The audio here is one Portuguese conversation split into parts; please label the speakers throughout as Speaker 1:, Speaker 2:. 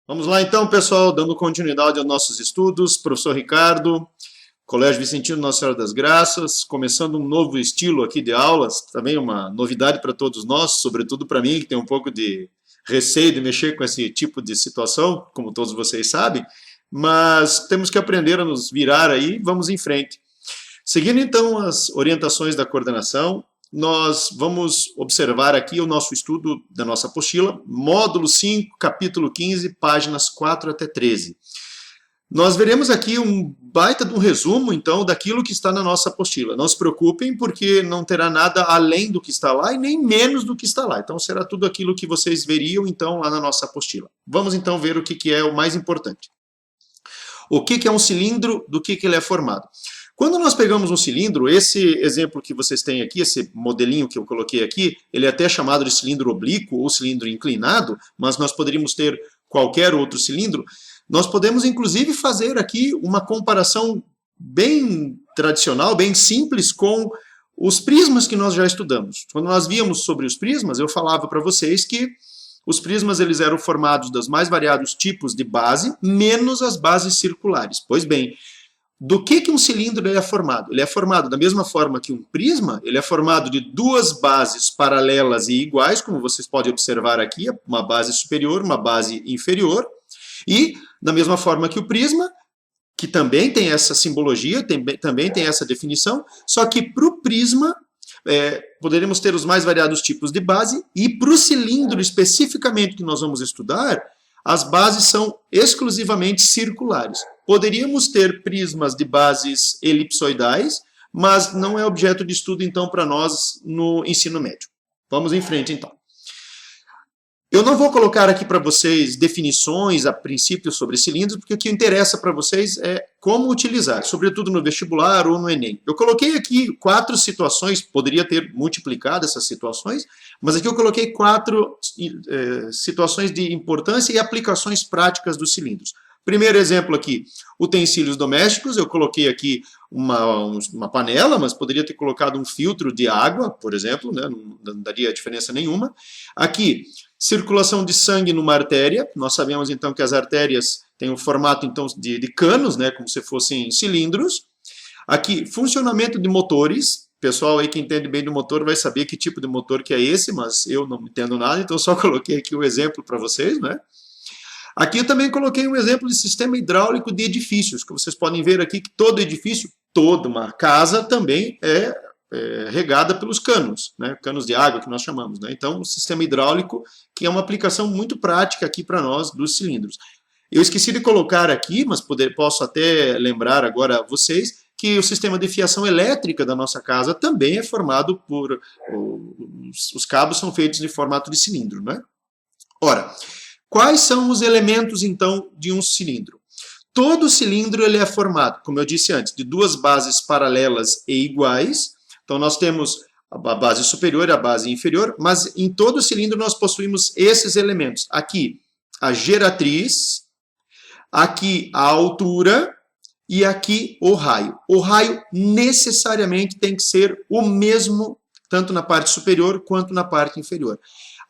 Speaker 1: Vamos lá então, pessoal, dando continuidade aos nossos estudos. Professor Ricardo, Colégio Vicentino Nossa Senhora das Graças, começando um novo estilo aqui de aulas, também uma novidade para todos nós, sobretudo para mim, que tem um pouco de receio de mexer com esse tipo de situação, como todos vocês sabem, mas temos que aprender a nos virar aí, vamos em frente. Seguindo então as orientações da coordenação, nós vamos observar aqui o nosso estudo da nossa apostila, módulo 5, capítulo 15, páginas 4 até 13. Nós veremos aqui um baita de um resumo, então, daquilo que está na nossa apostila. Não se preocupem, porque não terá nada além do que está lá e nem menos do que está lá. Então, será tudo aquilo que vocês veriam, então, lá na nossa apostila. Vamos, então, ver o que é o mais importante. O que é um cilindro, do que ele é formado. Quando nós pegamos um cilindro, esse exemplo que vocês têm aqui, esse modelinho que eu coloquei aqui, ele é até chamado de cilindro oblíquo ou cilindro inclinado, mas nós poderíamos ter qualquer outro cilindro. Nós podemos, inclusive, fazer aqui uma comparação bem tradicional, bem simples, com os prismas que nós já estudamos. Quando nós víamos sobre os prismas, eu falava para vocês que os prismas eles eram formados dos mais variados tipos de base, menos as bases circulares. Pois bem, do que um cilindro ele é formado? Ele é formado da mesma forma que um prisma, ele é formado de duas bases paralelas e iguais, como vocês podem observar aqui, uma base superior, uma base inferior, e da mesma forma que o prisma, que também tem essa simbologia, também tem essa definição, só que para o prisma, poderemos ter os mais variados tipos de base, e para o cilindro especificamente que nós vamos estudar, as bases são exclusivamente circulares. Poderíamos ter prismas de bases elipsoidais, mas não é objeto de estudo, então, para nós no ensino médio. Vamos em frente, então. Eu não vou colocar aqui para vocês definições a princípio sobre cilindros, porque o que interessa para vocês é como utilizar, sobretudo no vestibular ou no Enem. Eu coloquei aqui 4 situações, poderia ter multiplicado essas situações, mas aqui eu coloquei 4 situações de importância e aplicações práticas dos cilindros. Primeiro exemplo aqui, utensílios domésticos, eu coloquei aqui uma panela, mas poderia ter colocado um filtro de água, por exemplo, né? Não daria diferença nenhuma. Aqui, circulação de sangue numa artéria, nós sabemos então que as artérias têm o formato então, de canos, né? Como se fossem cilindros. Aqui, funcionamento de motores, o pessoal aí que entende bem do motor vai saber que tipo de motor que é esse, mas eu não entendo nada, então só coloquei aqui o exemplo para vocês, né? Aqui eu também coloquei um exemplo de sistema hidráulico de edifícios, que vocês podem ver aqui que todo edifício, toda uma casa também é regada pelos canos, né? Canos de água que nós chamamos, né? Então, o sistema hidráulico, que é uma aplicação muito prática aqui para nós dos cilindros. Eu esqueci de colocar aqui, mas posso até lembrar agora a vocês, que o sistema de fiação elétrica da nossa casa também é formado por... Os cabos são feitos de formato de cilindro, né? Ora, quais são os elementos, então, de um cilindro? Todo cilindro ele é formado, como eu disse antes, de duas bases paralelas e iguais. Então, nós temos a base superior e a base inferior, mas em todo cilindro nós possuímos esses elementos. Aqui, a geratriz, aqui a altura e aqui o raio. O raio necessariamente tem que ser o mesmo, tanto na parte superior quanto na parte inferior.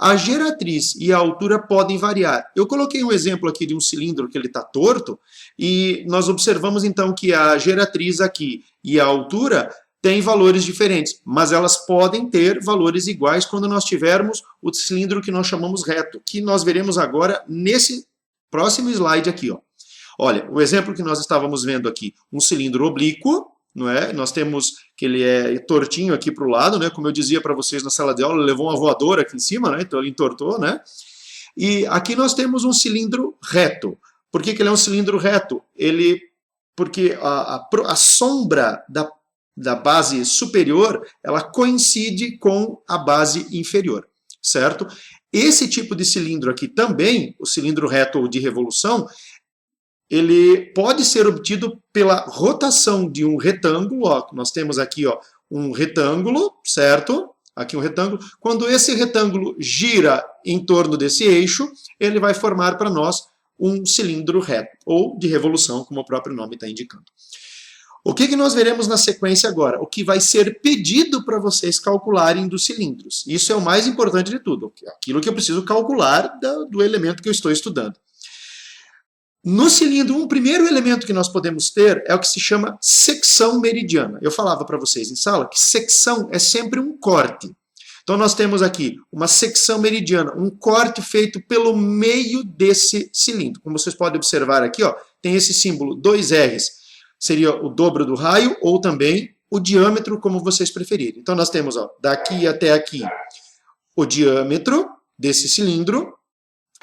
Speaker 1: A geratriz e a altura podem variar. Eu coloquei um exemplo aqui de um cilindro que ele está torto e nós observamos então que a geratriz aqui e a altura têm valores diferentes, mas elas podem ter valores iguais quando nós tivermos o cilindro que nós chamamos reto, que nós veremos agora nesse próximo slide aqui, ó. Olha, o exemplo que nós estávamos vendo aqui, um cilindro oblíquo, não é? Nós temos que ele é tortinho aqui para o lado, né? Como eu dizia para vocês na sala de aula, levou uma voadora aqui em cima, né? Então ele entortou, né? E aqui nós temos um cilindro reto. Por que ele é um cilindro reto? Porque a sombra da base superior, ela coincide com a base inferior, certo? Esse tipo de cilindro aqui também, o cilindro reto ou de revolução, ele pode ser obtido pela rotação de um retângulo, ó, nós temos aqui ó, um retângulo, certo? Aqui um retângulo. Quando esse retângulo gira em torno desse eixo, ele vai formar para nós um cilindro reto, ou de revolução, como o próprio nome está indicando. O que nós veremos na sequência agora? O que vai ser pedido para vocês calcularem dos cilindros. Isso é o mais importante de tudo, aquilo que eu preciso calcular do elemento que eu estou estudando. No cilindro, um primeiro elemento que nós podemos ter é o que se chama secção meridiana. Eu falava para vocês em sala que secção é sempre um corte. Então nós temos aqui uma secção meridiana, um corte feito pelo meio desse cilindro. Como vocês podem observar aqui, ó, tem esse símbolo 2Rs, seria o dobro do raio ou também o diâmetro, como vocês preferirem. Então nós temos, ó, daqui até aqui o diâmetro desse cilindro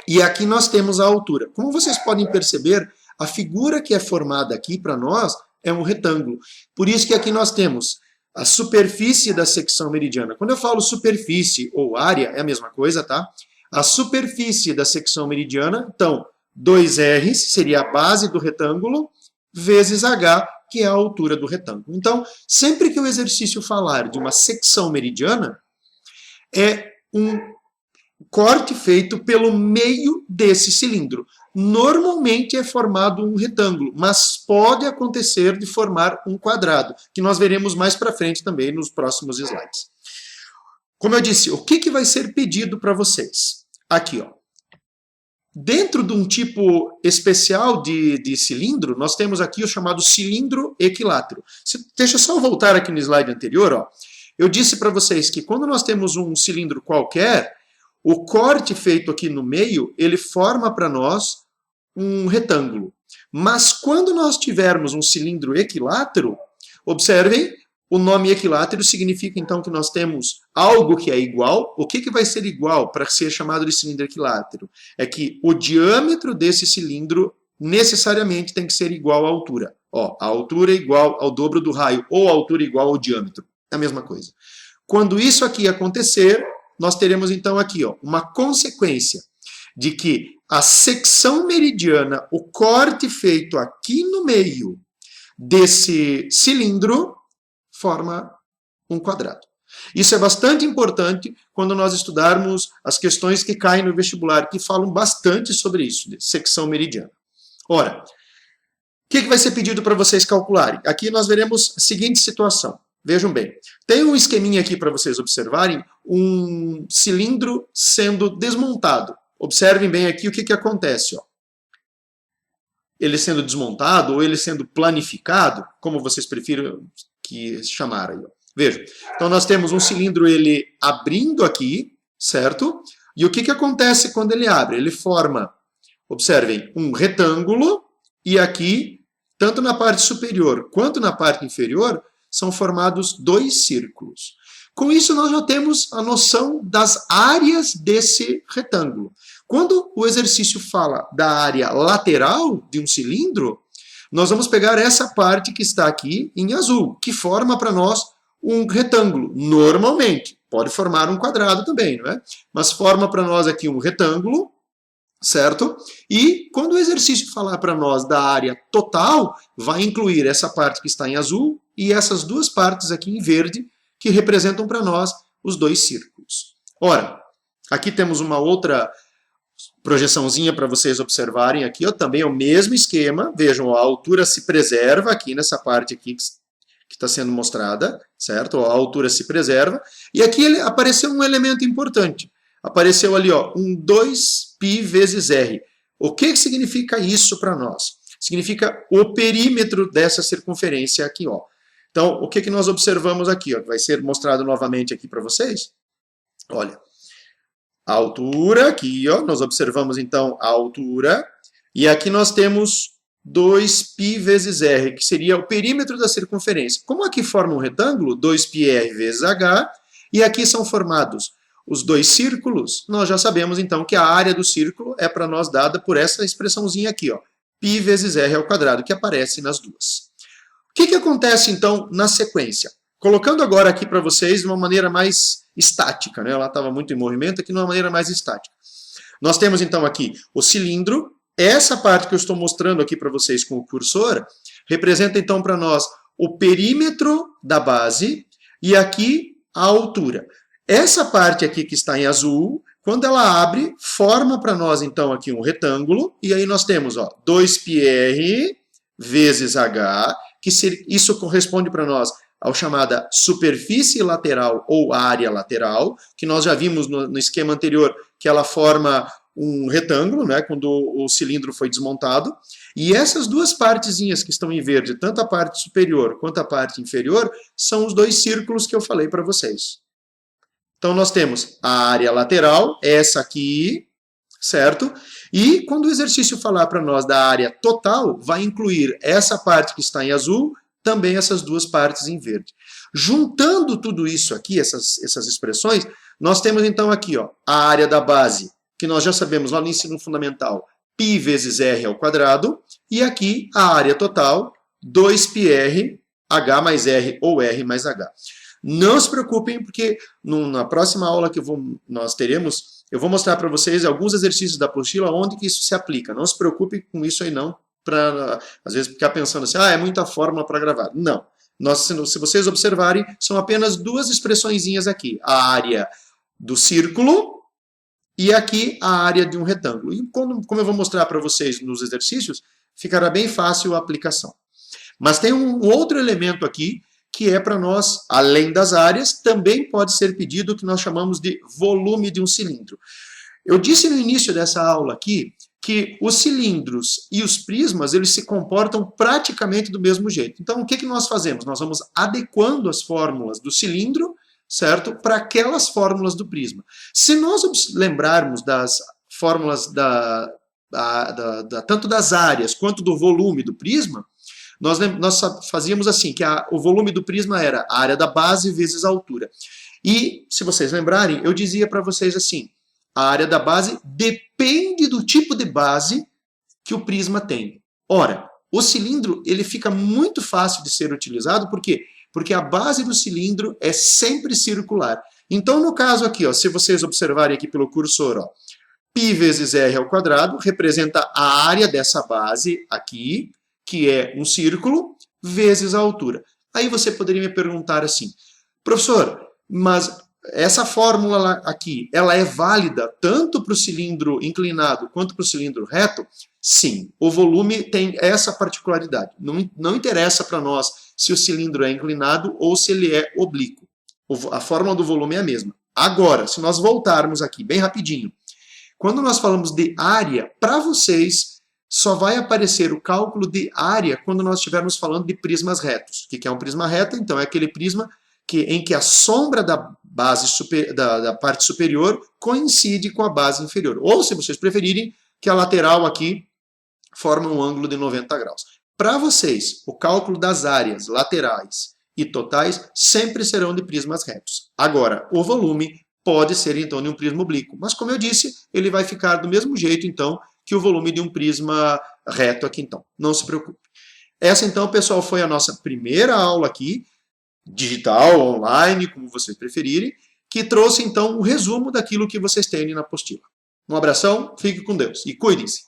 Speaker 1: e aqui nós temos a altura. Como vocês podem perceber, a figura que é formada aqui para nós é um retângulo. Por isso que aqui nós temos a superfície da secção meridiana. Quando eu falo superfície ou área, é a mesma coisa, tá? A superfície da secção meridiana, então, 2R seria a base do retângulo, vezes H, que é a altura do retângulo. Então, sempre que o exercício falar de uma secção meridiana, é um corte feito pelo meio desse cilindro. Normalmente é formado um retângulo, mas pode acontecer de formar um quadrado, que nós veremos mais para frente também nos próximos slides. Como eu disse, o que vai ser pedido para vocês? Aqui, ó. Dentro de um tipo especial de cilindro, nós temos aqui o chamado cilindro equilátero. Deixa eu só voltar aqui no slide anterior, ó. Eu disse para vocês que quando nós temos um cilindro qualquer, o corte feito aqui no meio, ele forma para nós um retângulo. Mas quando nós tivermos um cilindro equilátero, observem, o nome equilátero significa então que nós temos algo que é igual. O que vai ser igual para ser chamado de cilindro equilátero? É que o diâmetro desse cilindro necessariamente tem que ser igual à altura. Ó, a altura é igual ao dobro do raio, ou a altura é igual ao diâmetro. É a mesma coisa. Quando isso aqui acontecer, nós teremos então aqui, ó, uma consequência de que a secção meridiana, o corte feito aqui no meio desse cilindro, forma um quadrado. Isso é bastante importante quando nós estudarmos as questões que caem no vestibular, que falam bastante sobre isso, de secção meridiana. Ora, o que vai ser pedido para vocês calcularem? Aqui nós veremos a seguinte situação. Vejam bem, tem um esqueminha aqui para vocês observarem, um cilindro sendo desmontado. Observem bem aqui o que acontece. Ó. Ele sendo desmontado ou ele sendo planificado, como vocês prefiram que chamar aí. Ó. Vejam, então nós temos um cilindro ele abrindo aqui, certo? E o que acontece quando ele abre? Ele forma, observem, um retângulo e aqui, tanto na parte superior quanto na parte inferior, são formados dois círculos. Com isso, nós já temos a noção das áreas desse retângulo. Quando o exercício fala da área lateral de um cilindro, nós vamos pegar essa parte que está aqui em azul, que forma para nós um retângulo. Normalmente, pode formar um quadrado também, não é? Mas forma para nós aqui um retângulo, certo? E quando o exercício falar para nós da área total, vai incluir essa parte que está em azul e essas duas partes aqui em verde, que representam para nós os dois círculos. Ora, aqui temos uma outra projeçãozinha para vocês observarem aqui, ó, também é o mesmo esquema. Vejam, a altura se preserva aqui nessa parte aqui que está sendo mostrada, certo? A altura se preserva. E aqui apareceu um elemento importante. Apareceu ali, ó, um 2π vezes r. O que significa isso para nós? Significa o perímetro dessa circunferência aqui, ó. Então, o que nós observamos aqui, ó, vai ser mostrado novamente aqui para vocês? Olha, a altura aqui, ó, nós observamos então a altura, e aqui nós temos 2π vezes r, que seria o perímetro da circunferência. Como aqui forma um retângulo, 2πr vezes h, e aqui são formados os dois círculos, nós já sabemos então que a área do círculo é para nós dada por essa expressãozinha aqui, ó, π vezes r ao quadrado, que aparece nas duas. O que acontece então na sequência? Colocando agora aqui para vocês de uma maneira mais estática, né? Ela estava muito em movimento, aqui de uma maneira mais estática. Nós temos então aqui o cilindro, essa parte que eu estou mostrando aqui para vocês com o cursor, representa então para nós o perímetro da base e aqui a altura. Essa parte aqui que está em azul, quando ela abre, forma para nós então aqui um retângulo, e aí nós temos, ó, 2πr vezes h, que isso corresponde para nós ao chamada superfície lateral ou área lateral, que nós já vimos no esquema anterior que ela forma um retângulo, né, quando o cilindro foi desmontado, e essas duas partezinhas que estão em verde, tanto a parte superior quanto a parte inferior, são os dois círculos que eu falei para vocês. Então nós temos a área lateral, essa aqui, certo? E quando o exercício falar para nós da área total, vai incluir essa parte que está em azul, também essas duas partes em verde. Juntando tudo isso aqui, essas expressões, nós temos então aqui ó, a área da base, que nós já sabemos lá no ensino fundamental, π vezes r ao quadrado, e aqui a área total, 2πr, h mais r ou r mais h. Não se preocupem, porque na próxima aula que nós teremos, eu vou mostrar para vocês alguns exercícios da apostila onde que isso se aplica. Não se preocupem com isso aí não, para às vezes ficar pensando assim, é muita fórmula para gravar. Não. Se vocês observarem, são apenas duas expressõezinhas aqui. A área do círculo e aqui a área de um retângulo. E como eu vou mostrar para vocês nos exercícios, ficará bem fácil a aplicação. Mas tem um outro elemento aqui, que é para nós, além das áreas, também pode ser pedido o que nós chamamos de volume de um cilindro. Eu disse no início dessa aula aqui que os cilindros e os prismas, eles se comportam praticamente do mesmo jeito. Então, o que nós fazemos? Nós vamos adequando as fórmulas do cilindro, certo? Para aquelas fórmulas do prisma. Se nós lembrarmos das fórmulas tanto das áreas quanto do volume do prisma, nós fazíamos assim, que o volume do prisma era a área da base vezes a altura. E, se vocês lembrarem, eu dizia para vocês assim, a área da base depende do tipo de base que o prisma tem. Ora, o cilindro ele fica muito fácil de ser utilizado, por quê? Porque a base do cilindro é sempre circular. Então, no caso aqui, ó, se vocês observarem aqui pelo cursor, ó, π vezes r ao quadrado representa a área dessa base aqui, que é um círculo, vezes a altura. Aí você poderia me perguntar assim, professor, mas essa fórmula aqui, ela é válida tanto para o cilindro inclinado quanto para o cilindro reto? Sim, o volume tem essa particularidade. Não interessa para nós se o cilindro é inclinado ou se ele é oblíquo. A fórmula do volume é a mesma. Agora, se nós voltarmos aqui bem rapidinho, quando nós falamos de área, para vocês, só vai aparecer o cálculo de área quando nós estivermos falando de prismas retos. O que é um prisma reto? Então, é aquele prisma em que a sombra da parte superior coincide com a base inferior. Ou, se vocês preferirem, que a lateral aqui forma um ângulo de 90 graus. Para vocês, o cálculo das áreas laterais e totais sempre serão de prismas retos. Agora, o volume pode ser, então, de um prisma oblíquo. Mas, como eu disse, ele vai ficar do mesmo jeito, então, que o volume de um prisma reto aqui, então. Não se preocupe. Essa, então, pessoal, foi a nossa primeira aula aqui, digital, online, como vocês preferirem, que trouxe, então, um resumo daquilo que vocês têm na apostila. Um abração, fique com Deus e cuidem-se.